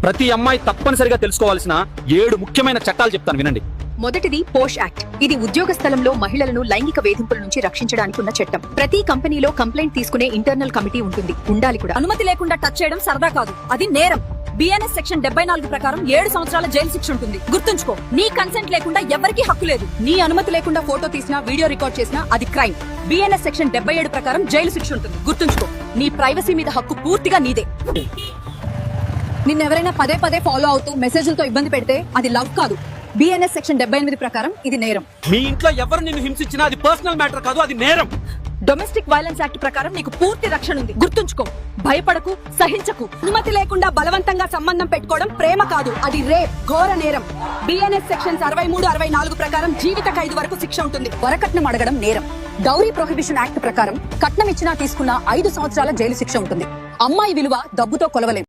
ప్రతి అమ్మాయి తప్పనిసరిగా తెలుసుకోవాల్సిన 7 ముఖ్యమైన చట్టాలు చెప్తాను వినండి. మొదటిది పోష్ యాక్ట్. ఇది ఉద్యోగ స్థలంలో మహిళలను లైంగిక వేధింపుల నుంచి రక్షించడానికి ఉన్న చట్టం. ప్రతి కంపెనీలో కంప్లైంట్ తీసుకునే ఇంటర్నల్ కమిటీ ఉంటుంది, ఉండాలి కూడా. అనుమతి లేకుండా టచ్ చేయడం సరదా కాదు, అది నేరం. బిఎన్ఎస్ సెక్షన్ 74 ప్రకారం 7 సంవత్సరాల జైలు శిక్ష ఉంటుంది. గుర్తుంచుకో, నీ కన్సెంట్ లేకుండా ఎవరికీ హక్కు లేదు. నీ అనుమతి లేకుండా ఫోటో తీసినా, వీడియో రికార్డ్ చేసినా అది క్రైమ్. బిఎన్ఎస్ సెక్షన్ 77 ప్రకారం జైలు శిక్ష ఉంటుంది. గుర్తుంచుకో, నీ ప్రైవసీ మీద హక్కు పూర్తిగా నీదే. నిన్నెవరైనా పదే పదే ఫాలో అవుతూ మెసేజ్లతో ఇబ్బంది పెడితే అది లవ్ కాదు. బిఎన్ఎస్ సెక్షన్ 78 ప్రకారం ఇది నేరం. మీ ఇంట్లో ఎవరు నిన్ను హింసించినా అది పర్సనల్ మ్యాటర్ కాదు, అది నేరం. డొమెస్టిక్ వైలెన్స్ యాక్ట్ ప్రకారం నీకు పూర్తి రక్షణ ఉంది. గుర్తుంచుకో, భయపడకు, సహించకు. అనుమతి లేకుండా బలవంతంగా సంబంధం పెట్టుకోవడం ప్రేమ కాదు, అది రేప్, ఘోర నేరం. బిఎన్ఎస్ సెక్షన్స్ 63, 64 ప్రకారం జీవిత ఖైదు వరకు శిక్ష ఉంటుంది. వరకట్నం అడగడం నేరం. డౌరీ ప్రొహిబిషన్ యాక్ట్ ప్రకారం కట్నం ఇచ్చినా తీసుకున్న 5 సంవత్సరాల జైలు శిక్ష ఉంటుంది. అమ్మాయి విలువ డబ్బుతో కొలవలేం.